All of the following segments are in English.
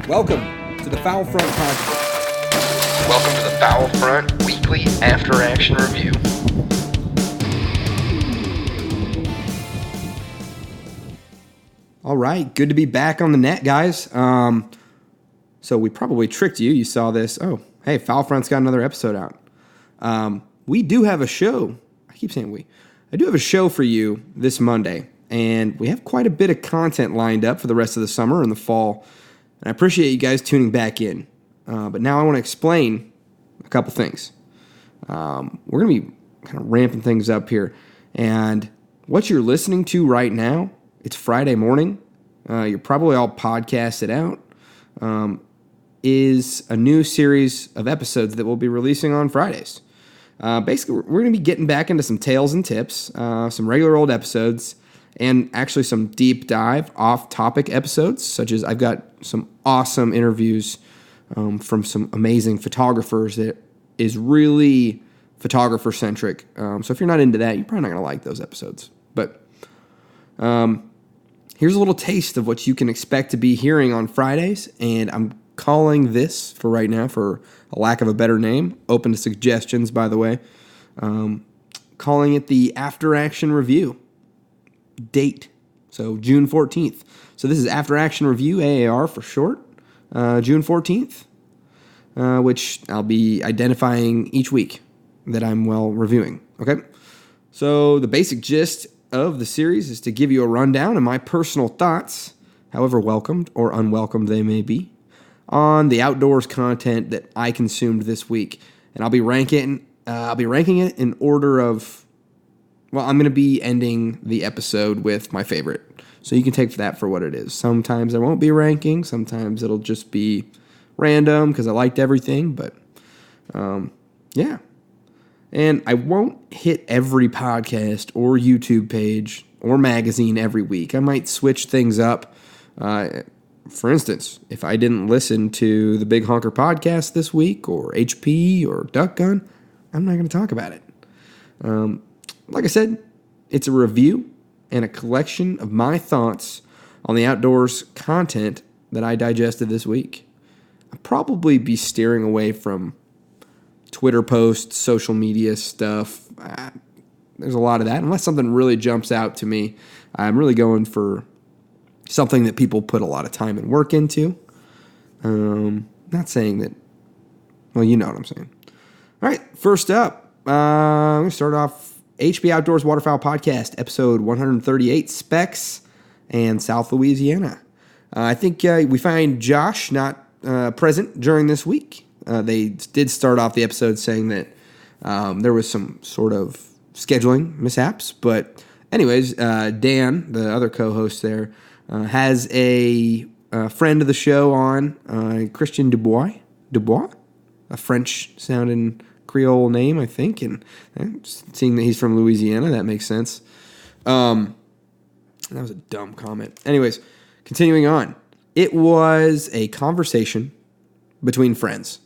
Welcome to the Fowl Front Podcast. Welcome to the Fowl Front Weekly After Action Review. All right, good to be back on the net, guys. So we probably tricked you. You saw this. Oh, hey, Fowl Front's got another episode out. We do have a show. I keep saying we. I do have a show for you this Monday, and we have quite a bit of content lined up for the rest of the summer and the fall. And I appreciate you guys tuning back in. But now I want to explain a couple things. We're going to be kind of ramping things up here. And what you're listening to right now, it's Friday morning. You're probably all podcasted out. Is a new series of episodes that we'll be releasing on Fridays. Basically, we're going to be getting back into some tales and tips, some regular old episodes, and actually some deep dive off-topic episodes, such as I've got some awesome interviews from some amazing photographers that is really photographer-centric. So if you're not into that, you're probably not going to like those episodes. But here's a little taste of what you can expect to be hearing on Fridays, and I'm calling this, for right now, for a lack of a better name, open to suggestions, by the way, calling it the After Action Review. Date, so June 14th. So this is After Action Review, AAR for short, June 14th, which I'll be identifying each week that I'm reviewing, okay? So the basic gist of the series is to give you a rundown of my personal thoughts, however welcomed or unwelcomed they may be, on the outdoors content that I consumed this week. And I'll be ranking it in order of, well, I'm going to be ending the episode with my favorite. So you can take that for what it is. Sometimes there won't be a ranking. Sometimes it'll just be random because I liked everything. But, yeah. And I won't hit every podcast or YouTube page or magazine every week. I might switch things up. For instance, if I didn't listen to the Big Honker podcast this week or HP or Duck Gun, I'm not going to talk about it. Like I said, it's a review and a collection of my thoughts on the outdoors content that I digested this week. I'll probably be steering away from Twitter posts, social media stuff. There's a lot of that. Unless something really jumps out to me, I'm really going for something that people put a lot of time and work into. Not saying that, well, you know what I'm saying. All right, first up, I'm going to start off HB Outdoors Waterfowl Podcast, episode 138, Specs and South Louisiana. I think we find Josh not present during this week. They did start off the episode saying that there was some sort of scheduling mishaps. But anyways, Dan, the other co-host there, has a friend of the show on, Christian Dubois, a French-sounding Creole name, I think, and seeing that he's from Louisiana, that makes sense. That was a dumb comment. Anyways, continuing on. It was a conversation between friends,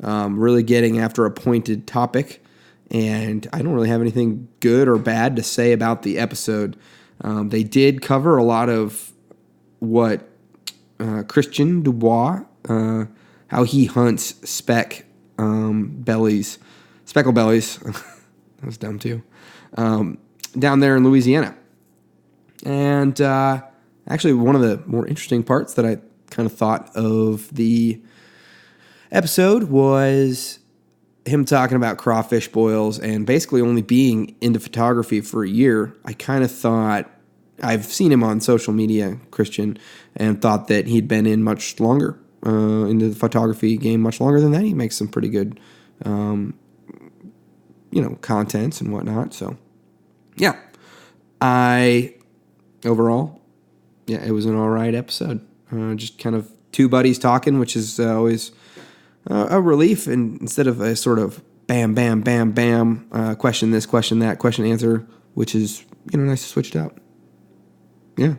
really getting after a pointed topic, and I don't really have anything good or bad to say about the episode. They did cover a lot of what Christian Dubois, how he hunts speckled bellies, that was dumb too, down there in Louisiana. And actually one of the more interesting parts that I kind of thought of the episode was him talking about crawfish boils and basically only being into photography for a year. I kind of thought, I've seen him on social media, Christian, and thought that he'd been in much longer, into the photography game much longer than that. He makes some pretty good contents and whatnot. So, yeah, overall, it was an all right episode. Just kind of two buddies talking, which is always a relief, and instead of a sort of bam, bam, bam, bam, question this, question that, question answer, which is nice to switch it up. Yeah.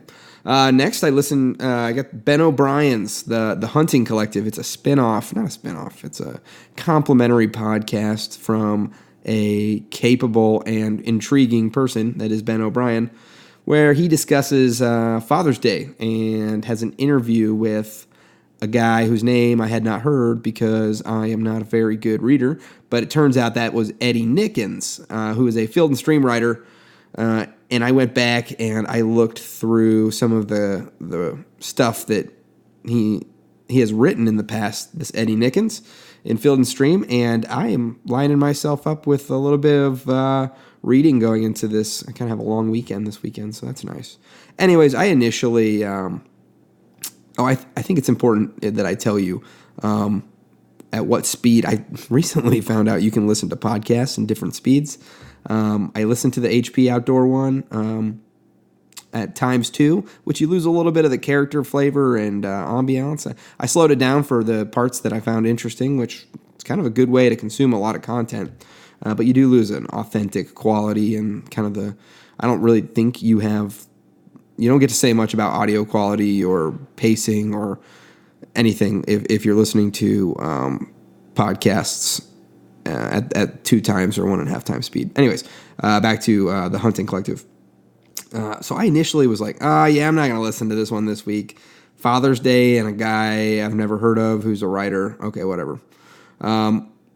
Next, I got Ben O'Brien's the Hunting Collective. It's a spinoff, not a spinoff. It's a complimentary podcast from a capable and intriguing person that is Ben O'Brien, where he discusses Father's Day and has an interview with a guy whose name I had not heard because I am not a very good reader. But it turns out that was Eddie Nickens, who is a Field and Stream writer. And I went back and I looked through some of the stuff that he has written in the past, this Eddie Nickens in Field and Stream, and I am lining myself up with a little bit of reading going into this. I kind of have a long weekend this weekend, so that's nice. Anyways, I initially, I think it's important that I tell you at what speed. I recently found out you can listen to podcasts in different speeds. I listened to the HP Outdoor one at ×2, which you lose a little bit of the character flavor and ambiance. I slowed it down for the parts that I found interesting, which is kind of a good way to consume a lot of content. But you do lose an authentic quality and kind of I don't really think you don't get to say much about audio quality or pacing or anything if you're listening to podcasts at 2 times or 1.5 times speed. Anyways, back to the Hunting Collective. So I initially was like, yeah, I'm not going to listen to this one this week. Father's Day and a guy I've never heard of who's a writer. Okay, whatever.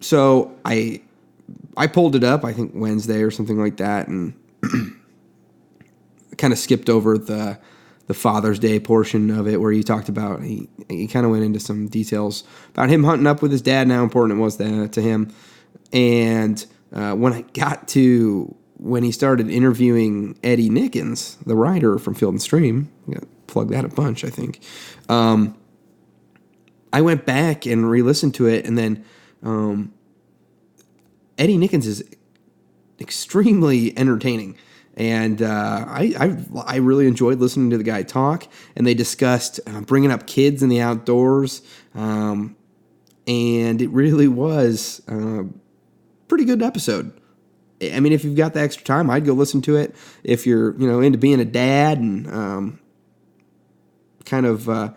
So I pulled it up, I think Wednesday or something like that, and kind of skipped over the Father's Day portion of it where he talked about, he kind of went into some details about him hunting up with his dad and how important it was to him. And when I got to when he started interviewing Eddie Nickens, the writer from Field and Stream, plug that a bunch, I think. I went back and re-listened to it, and then Eddie Nickens is extremely entertaining. And I really enjoyed listening to the guy talk, and they discussed bringing up kids in the outdoors, and it really was a pretty good episode. I mean, if you've got the extra time, I'd go listen to it. If you're into being a dad and kind of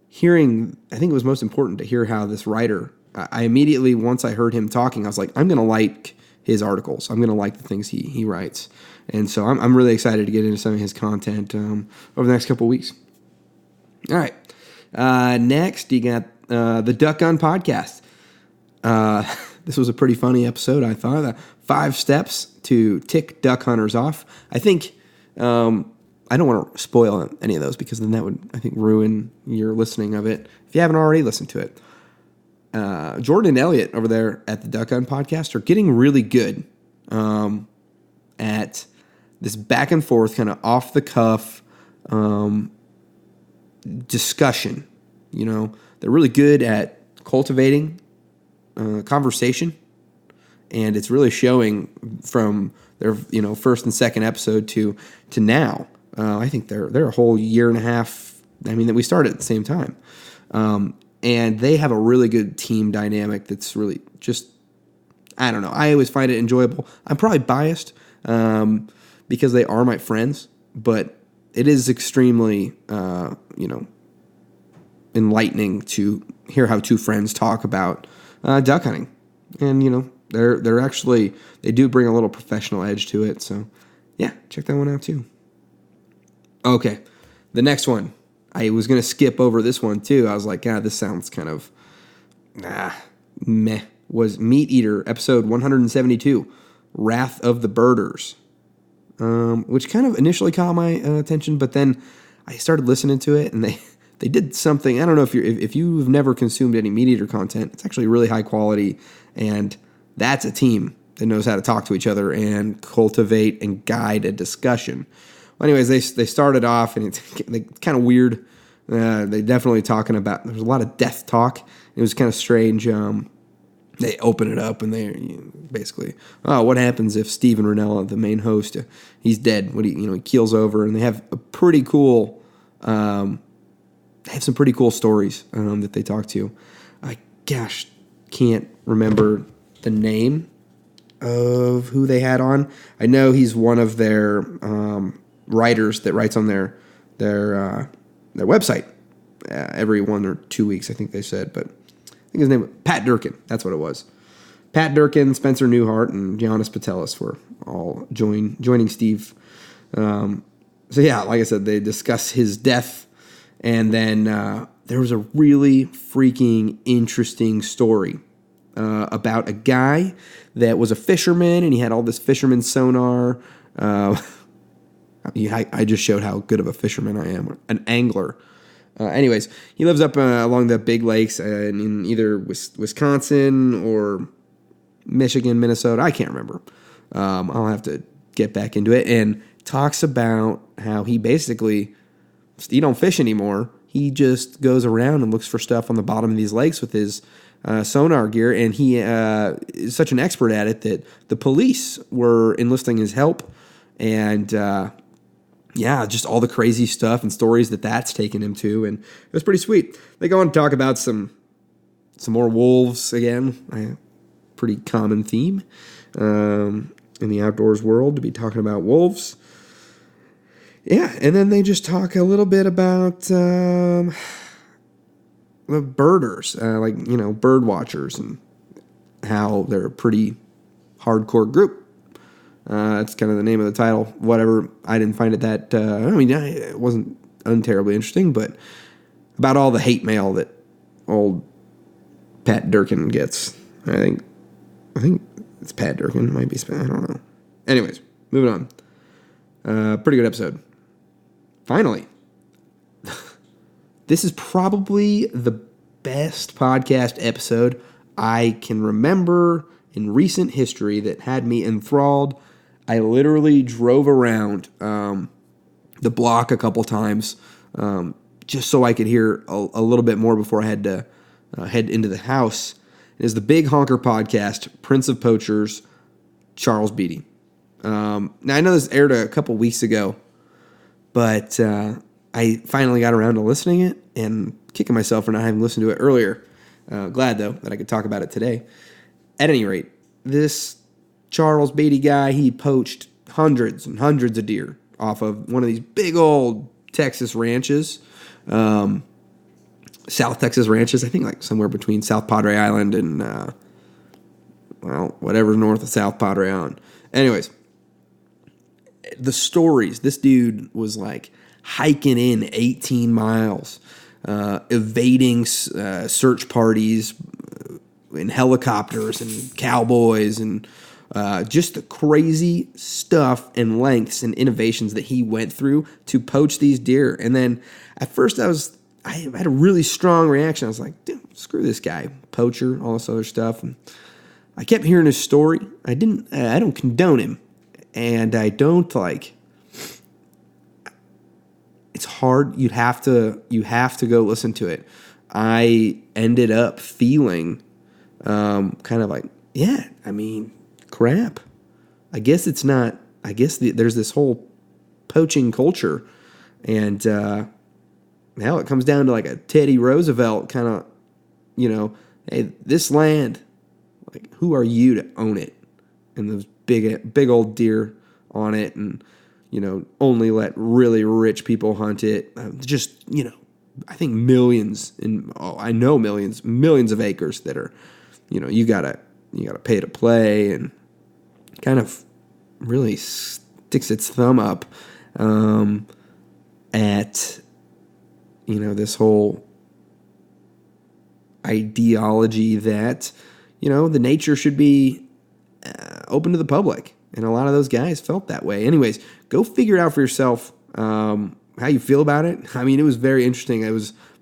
hearing, I think it was most important to hear how this writer. I immediately, once I heard him talking, I was like, I'm going to like his articles. I'm going to like the things he writes. And so I'm really excited to get into some of his content over the next couple of weeks. All right. Next, you got the Duck Gun Podcast. This was a pretty funny episode, I thought. 5 steps to tick duck hunters off. I think I don't want to spoil any of those because then that would, I think, ruin your listening of it if you haven't already listened to it. Jordan and Elliot over there at the Duck Gun Podcast are getting really good at this back and forth, kind of off the cuff discussion. They're really good at cultivating conversation, and it's really showing from their first and second episode to now. I think they're a whole year and a half. I mean, that we started at the same time. And they have a really good team dynamic that's really just, I don't know. I always find it enjoyable. I'm probably biased because they are my friends, but it is extremely, enlightening to hear how 2 friends talk about duck hunting. And, they're actually, they do bring a little professional edge to it. So, yeah, check that one out too. Okay, the next one. I was going to skip over this one, too. I was like, this sounds kind of, meh. Was Meat Eater, episode 172, Wrath of the Birders, which kind of initially caught my attention, but then I started listening to it, and they did something. I don't know if you've never consumed any Meat Eater content. It's actually really high quality, and that's a team that knows how to talk to each other and cultivate and guide a discussion. Anyways, they started off, and it's kind of weird. They definitely talking about, there's a lot of death talk. It was kind of strange. They open it up, and they basically, what happens if Steven Ranella, the main host, he's dead? He keels over, and they have a pretty cool, they have some pretty cool stories that they talk to. I can't remember the name of who they had on. I know he's one of their writers that writes on their website every 1 or 2 weeks, I think they said. But I think his name was Pat Durkin. That's what it was. Pat Durkin, Spencer Newhart, and Giannis Patelis were all joining Steve. So yeah, like I said, they discuss his death, and then there was a really freaking interesting story about a guy that was a fisherman, and he had all this fisherman sonar. I just showed how good of a fisherman I am, an angler. Anyways, he lives up along the big lakes in either Wisconsin or Michigan, Minnesota. I can't remember. I'll have to get back into it. And talks about how he don't fish anymore. He just goes around and looks for stuff on the bottom of these lakes with his sonar gear. And he is such an expert at it that the police were enlisting his help. And just all the crazy stuff and stories that's taken him to. And it was pretty sweet. They go on to talk about some more wolves again. A pretty common theme in the outdoors world to be talking about wolves. Yeah, and then they just talk a little bit about the birders, bird watchers, and how they're a pretty hardcore group. That's kind of the name of the title. Whatever, I didn't find it that, it wasn't unterribly interesting, but about all the hate mail that old Pat Durkin gets. I think it's Pat Durkin. It might be, I don't know. Anyways, moving on. Pretty good episode. Finally, this is probably the best podcast episode I can remember in recent history that had me enthralled. I literally drove around the block a couple times just so I could hear a little bit more before I had to head into the house. It is the Big Honker Podcast, Prince of Poachers, Charles Beatty. Now, I know this aired a couple weeks ago, but I finally got around to listening to it and kicking myself for not having listened to it earlier. Glad, though, that I could talk about it today. At any rate, this Charles Beatty guy, he poached hundreds and hundreds of deer off of one of these big old Texas ranches, South Texas ranches, I think like somewhere between South Padre Island and, whatever's north of South Padre Island. Anyways, the stories, this dude was like hiking in 18 miles, evading search parties in helicopters and cowboys and just the crazy stuff and lengths and innovations that he went through to poach these deer. And then at first I had a really strong reaction. I was like, dude, screw this guy, poacher, all this other stuff. And I kept hearing his story. I don't condone him. And I don't it's hard. You have to go listen to it. I ended up feeling kind of like, yeah, crap. I guess it's not, there's this whole poaching culture. And now it comes down to like a Teddy Roosevelt kind of, hey, this land, like, who are you to own it? And those big old deer on it, and only let really rich people hunt it. I think millions of acres that are, you gotta pay to play, and kind of really sticks its thumb up at this whole ideology that the nature should be open to the public. And a lot of those guys felt that way. Anyways, go figure it out for yourself how you feel about it. It was very interesting.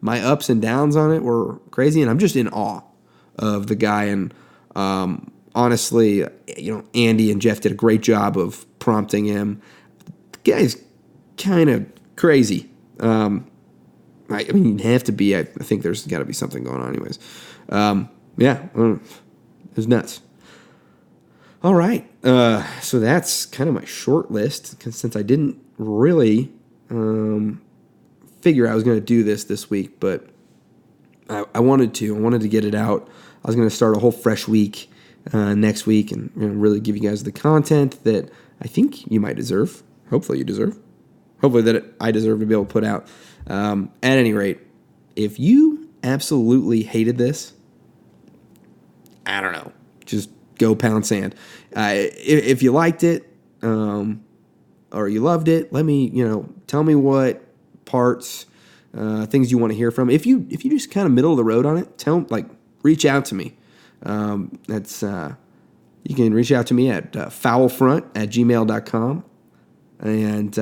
My ups and downs on it were crazy, and I'm just in awe of the guy. And honestly, Andy and Jeff did a great job of prompting him. The guy's kind of crazy. You have to be. I think there's got to be something going on anyways. It was nuts. All right, so that's kind of my short list, since I didn't really figure I was going to do this week, but I wanted to get it out. I was going to start a whole fresh week next week and really give you guys the content that I think you might deserve. Hopefully you deserve. Hopefully that I deserve to be able to put out. At any rate, if you absolutely hated this, I don't know, just go pound sand. If you liked it or you loved it, let me, tell me what parts things you want to hear from. If you just kind of middle of the road on it, reach out to me. You can reach out to me at foulfront@gmail.com and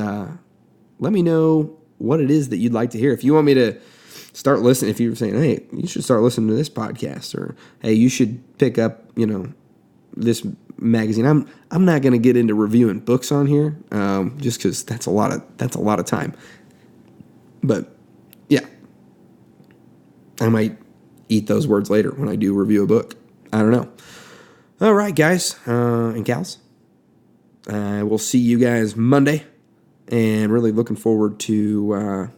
let me know what it is that you'd like to hear. If you want me to start listening, if you're saying, hey, you should start listening to this podcast, or hey, you should pick up, this magazine. I'm not going to get into reviewing books on here, just because that's a lot of time. But yeah, I might eat those words later when I do review a book. I don't know. All right, guys and gals. We'll see you guys Monday, and really looking forward to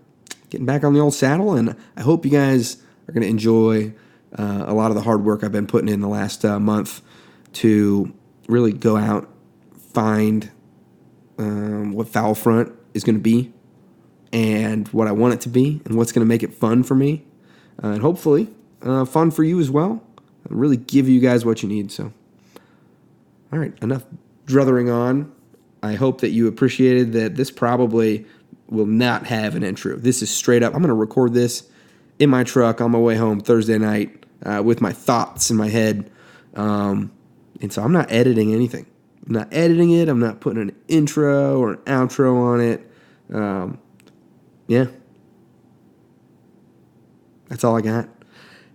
getting back on the old saddle. And I hope you guys are going to enjoy a lot of the hard work I've been putting in the last month to really go out, find what Fowl Front is going to be, and what I want it to be, and what's going to make it fun for me, and hopefully fun for you as well. And really give you guys what you need. So, all right, enough druthering on. I hope that you appreciated that this probably will not have an intro. This is straight up. I'm going to record this in my truck on my way home Thursday night with my thoughts in my head. And so I'm not editing anything. I'm not editing it. I'm not putting an intro or an outro on it. Yeah. That's all I got.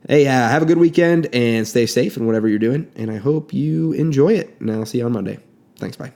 Hey, have a good weekend and stay safe in whatever you're doing. And I hope you enjoy it. And I'll see you on Monday. Thanks. Bye.